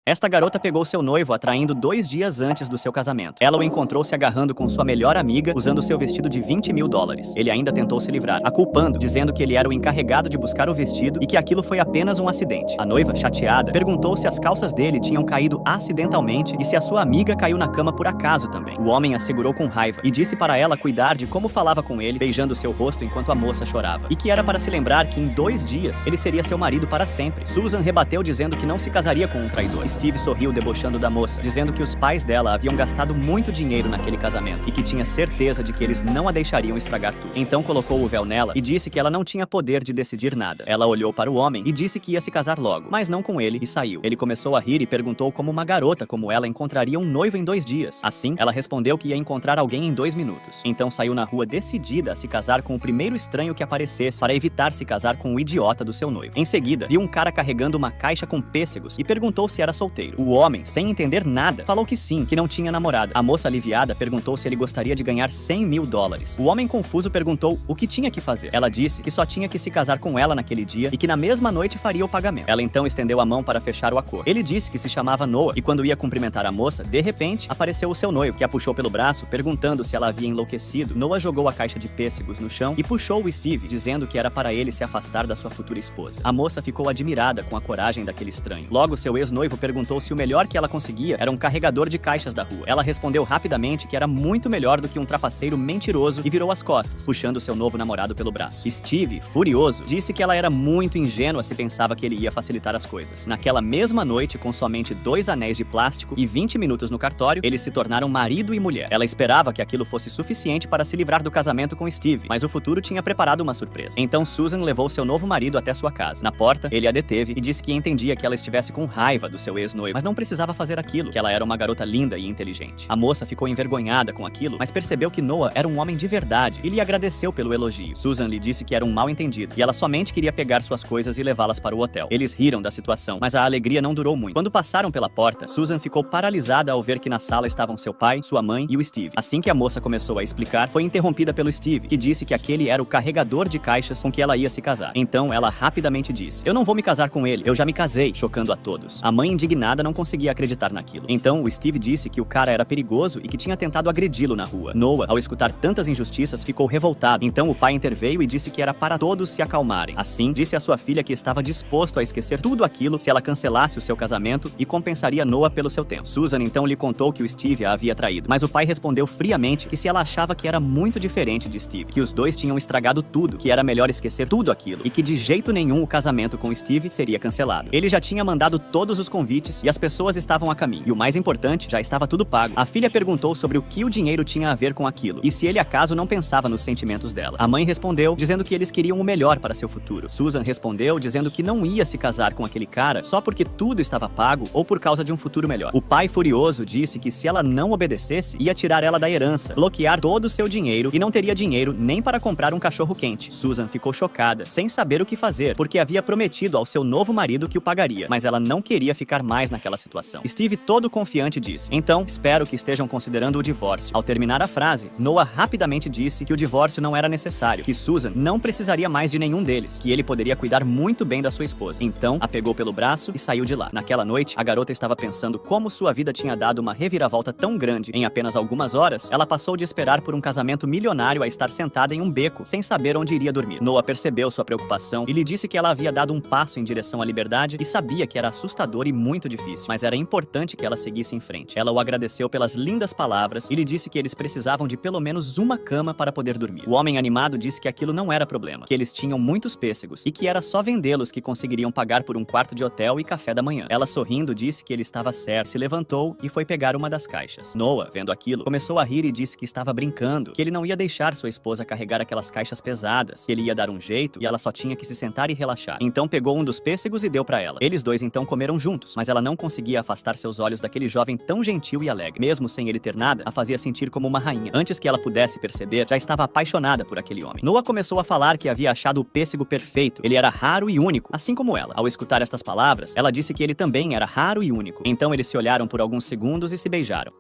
Esta garota pegou seu noivo atraindo 2 dias antes do seu casamento. Ela o encontrou se agarrando com sua melhor amiga, usando seu vestido de $20.000. Ele ainda tentou se livrar, a culpando, dizendo que ele era o encarregado de buscar o vestido e que aquilo foi apenas um acidente. A noiva, chateada, perguntou se as calças dele tinham caído acidentalmente e se a sua amiga caiu na cama por acaso também. O homem a segurou com raiva e disse para ela cuidar de como falava com ele, beijando seu rosto enquanto a moça chorava. E que era para se lembrar que em 2 dias ele seria seu marido para sempre. Susan rebateu dizendo que não se casaria com um traidor. Steve sorriu debochando da moça, dizendo que os pais dela haviam gastado muito dinheiro naquele casamento e que tinha certeza de que eles não a deixariam estragar tudo. Então colocou o véu nela e disse que ela não tinha poder de decidir nada. Ela olhou para o homem e disse que ia se casar logo, mas não com ele, e saiu. Ele começou a rir e perguntou como uma garota como ela encontraria um noivo em 2 dias. Assim, ela respondeu que ia encontrar alguém em 2 minutos. Então saiu na rua decidida a se casar com o primeiro estranho que aparecesse para evitar se casar com o idiota do seu noivo. Em seguida, viu um cara carregando uma caixa com pêssegos e perguntou se era solteiro. O homem, sem entender nada, falou que sim, que não tinha namorada. A moça aliviada perguntou se ele gostaria de ganhar $100.000. O homem confuso perguntou o que tinha que fazer. Ela disse que só tinha que se casar com ela naquele dia e que na mesma noite faria o pagamento. Ela então estendeu a mão para fechar o acordo. Ele disse que se chamava Noah e quando ia cumprimentar a moça, de repente, apareceu o seu noivo, que a puxou pelo braço, perguntando se ela havia enlouquecido. Noah jogou a caixa de pêssegos no chão e puxou o Steve, dizendo que era para ele se afastar da sua futura esposa. A moça ficou admirada com a coragem daquele estranho. Logo, seu ex-noivo perguntou se o melhor que ela conseguia era um carregador de caixas da rua. Ela respondeu rapidamente que era muito melhor do que um trapaceiro mentiroso e virou as costas, puxando seu novo namorado pelo braço. Steve, furioso, disse que ela era muito ingênua se pensava que ele ia facilitar as coisas. Naquela mesma noite, com somente 2 anéis de plástico e 20 minutos no cartório, eles se tornaram marido e mulher. Ela esperava que aquilo fosse suficiente para se livrar do casamento com Steve, mas o futuro tinha preparado uma surpresa. Então Susan levou seu novo marido até sua casa. Na porta, ele a deteve e disse que entendia que ela estivesse com raiva do seu ex-noivo, mas não precisava fazer aquilo, que ela era uma garota linda e inteligente. A moça ficou envergonhada com aquilo, mas percebeu que Noah era um homem de verdade e lhe agradeceu pelo elogio. Susan lhe disse que era um mal-entendido e ela somente queria pegar suas coisas e levá-las para o hotel. Eles riram da situação, mas a alegria não durou muito. Quando passaram pela porta, Susan ficou paralisada ao ver que na sala estavam seu pai, sua mãe e o Steve. Assim que a moça começou a explicar, foi interrompida pelo Steve, que disse que aquele era o carregador de caixas com que ela ia se casar. Então ela rapidamente disse: "Eu não vou me casar com ele, eu já me casei", chocando a todos. A mãe, indignada, não conseguia acreditar naquilo. Então o Steve disse que o cara era perigoso e que tinha tentado agredi-lo na rua. Noah, ao escutar tantas injustiças, ficou revoltado. Então o pai interveio e disse que era para todos se acalmarem. Assim, disse à sua filha que estava disposto a esquecer tudo aquilo se ela cancelasse o seu casamento e compensaria Noah pelo seu tempo. Susan então lhe contou que o Steve a havia traído, mas o pai respondeu friamente que se ela achava que era muito diferente de Steve, que os dois tinham estragado tudo, que era melhor esquecer tudo aquilo e que de jeito nenhum o casamento com Steve seria cancelado. Ele já tinha mandado todos os convites e as pessoas estavam a caminho. E o mais importante, já estava tudo pago. A filha perguntou sobre o que o dinheiro tinha a ver com aquilo e se ele acaso não pensava nos sentimentos dela. A mãe respondeu dizendo que eles queriam o melhor para seu futuro. Susan respondeu dizendo que não ia se casar com aquele cara só porque tudo estava pago ou por causa de um futuro melhor. O pai, furioso, disse que se ela não obedecesse, ia tirar ela da herança, bloquear todo o seu dinheiro e não teria dinheiro nem para comprar um cachorro quente. Susan ficou chocada, sem saber o que fazer, porque havia prometido ao seu novo marido que o pagaria, mas ela não queria ficar mais naquela situação. Steve, todo confiante, disse: "Então, espero que estejam considerando o divórcio." Ao terminar a frase, Noah rapidamente disse que o divórcio não era necessário, que Susan não precisaria mais de nenhum deles, que ele poderia cuidar muito bem da sua esposa. Então, a pegou pelo braço e saiu de lá. Naquela noite, a garota estava pensando como sua vida tinha dado uma reviravolta tão grande. Em apenas algumas horas, ela passou de esperar por um casamento milionário a estar sentada em um beco, sem saber onde iria dormir. Noah percebeu sua preocupação e lhe disse que ela havia dado um passo em direção à liberdade e sabia que era assustador e muito difícil, mas era importante que ela seguisse em frente. Ela o agradeceu pelas lindas palavras e lhe disse que eles precisavam de pelo menos uma cama para poder dormir. O homem animado disse que aquilo não era problema, que eles tinham muitos pêssegos e que era só vendê-los que conseguiriam pagar por um quarto de hotel e café da manhã. Ela, sorrindo, disse que ele estava certo, se levantou e foi pegar uma das caixas. Noah, vendo aquilo, começou a rir e disse que estava brincando, que ele não ia deixar sua esposa carregar aquelas caixas pesadas, que ele ia dar um jeito e ela só tinha que se sentar e relaxar. Então pegou um dos pêssegos e deu para ela. Eles dois então comeram juntos, mas ela não conseguia afastar seus olhos daquele jovem tão gentil e alegre. Mesmo sem ele ter nada, a fazia sentir como uma rainha. Antes que ela pudesse perceber, já estava apaixonada por aquele homem. Noah começou a falar que havia achado o pêssego perfeito. Ele era raro e único, assim como ela. Ao escutar estas palavras, ela disse que ele também era raro e único. Então eles se olharam por alguns segundos e se beijaram.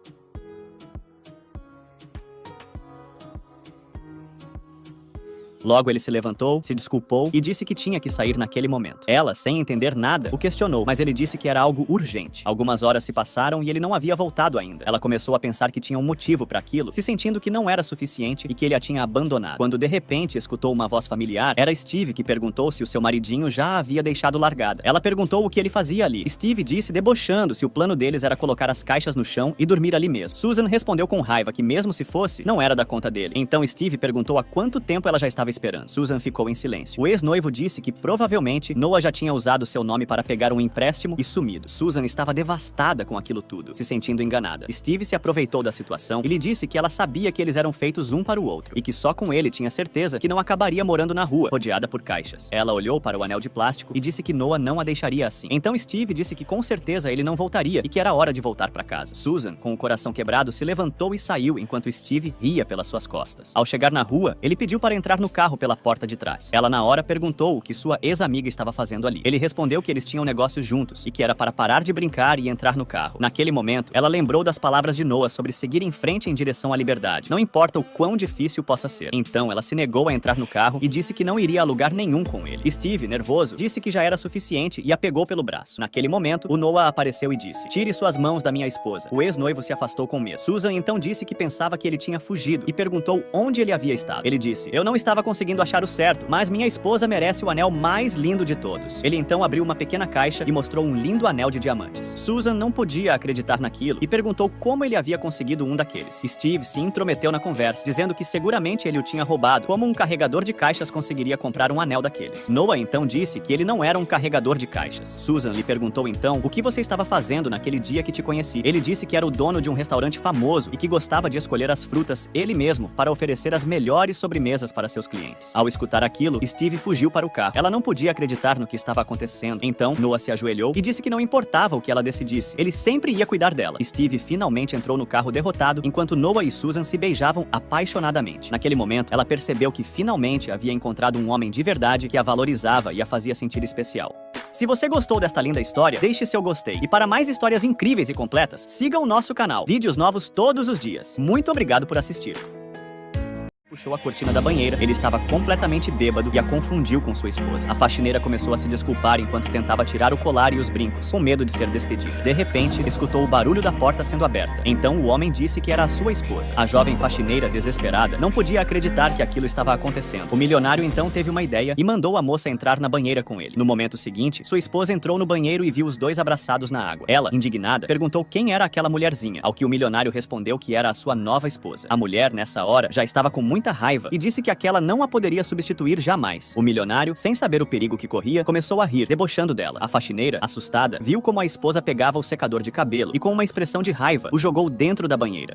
Logo ele se levantou, se desculpou e disse que tinha que sair naquele momento. Ela, sem entender nada, o questionou, mas ele disse que era algo urgente. Algumas horas se passaram e ele não havia voltado ainda. Ela começou a pensar que tinha um motivo para aquilo, se sentindo que não era suficiente e que ele a tinha abandonado. Quando de repente escutou uma voz familiar, era Steve que perguntou se o seu maridinho já a havia deixado largada. Ela perguntou o que ele fazia ali. Steve disse, debochando, se o plano deles era colocar as caixas no chão e dormir ali mesmo. Susan respondeu com raiva que mesmo se fosse, não era da conta dele. Então Steve perguntou há quanto tempo ela já estava esperando. Susan ficou em silêncio. O ex-noivo disse que provavelmente Noah já tinha usado seu nome para pegar um empréstimo e sumido. Susan estava devastada com aquilo tudo, se sentindo enganada. Steve se aproveitou da situação e lhe disse que ela sabia que eles eram feitos um para o outro e que só com ele tinha certeza que não acabaria morando na rua, rodeada por caixas. Ela olhou para o anel de plástico e disse que Noah não a deixaria assim. Então Steve disse que com certeza ele não voltaria e que era hora de voltar para casa. Susan, com o coração quebrado, se levantou e saiu enquanto Steve ria pelas suas costas. Ao chegar na rua, ele pediu para entrar no carro pela porta de trás. Ela na hora perguntou o que sua ex-amiga estava fazendo ali. Ele respondeu que eles tinham negócios juntos e que era para parar de brincar e entrar no carro. Naquele momento, ela lembrou das palavras de Noah sobre seguir em frente em direção à liberdade, não importa o quão difícil possa ser. Então ela se negou a entrar no carro e disse que não iria a lugar nenhum com ele. Steve, nervoso, disse que já era suficiente e a pegou pelo braço. Naquele momento, o Noah apareceu e disse: "Tire suas mãos da minha esposa." O ex-noivo se afastou com medo. Susan então disse que pensava que ele tinha fugido e perguntou onde ele havia estado. Ele disse: "Eu não estava conseguindo achar o certo, mas minha esposa merece o anel mais lindo de todos." Ele então abriu uma pequena caixa e mostrou um lindo anel de diamantes. Susan não podia acreditar naquilo e perguntou como ele havia conseguido um daqueles. Steve se intrometeu na conversa, dizendo que seguramente ele o tinha roubado, como um carregador de caixas conseguiria comprar um anel daqueles. Noah então disse que ele não era um carregador de caixas. Susan lhe perguntou então o que você estava fazendo naquele dia que te conheci. Ele disse que era o dono de um restaurante famoso e que gostava de escolher as frutas ele mesmo para oferecer as melhores sobremesas para seus clientes. Ao escutar aquilo, Steve fugiu para o carro. Ela não podia acreditar no que estava acontecendo. Então, Noah se ajoelhou e disse que não importava o que ela decidisse, ele sempre ia cuidar dela. Steve finalmente entrou no carro derrotado, enquanto Noah e Susan se beijavam apaixonadamente. Naquele momento, ela percebeu que finalmente havia encontrado um homem de verdade que a valorizava e a fazia sentir especial. Se você gostou desta linda história, deixe seu gostei. E para mais histórias incríveis e completas, siga o nosso canal. Vídeos novos todos os dias. Muito obrigado por assistir. Puxou a cortina da banheira, ele estava completamente bêbado e a confundiu com sua esposa. A faxineira começou a se desculpar enquanto tentava tirar o colar e os brincos, com medo de ser despedida. De repente, escutou o barulho da porta sendo aberta. Então o homem disse que era a sua esposa. A jovem faxineira, desesperada, não podia acreditar que aquilo estava acontecendo. O milionário então teve uma ideia e mandou a moça entrar na banheira com ele. No momento seguinte, sua esposa entrou no banheiro e viu os dois abraçados na água. Ela, indignada, perguntou quem era aquela mulherzinha, ao que o milionário respondeu que era a sua nova esposa. A mulher, nessa hora, já estava com muita raiva e disse que aquela não a poderia substituir jamais. O milionário, sem saber o perigo que corria, começou a rir, debochando dela. A faxineira, assustada, viu como a esposa pegava o secador de cabelo e com uma expressão de raiva, o jogou dentro da banheira.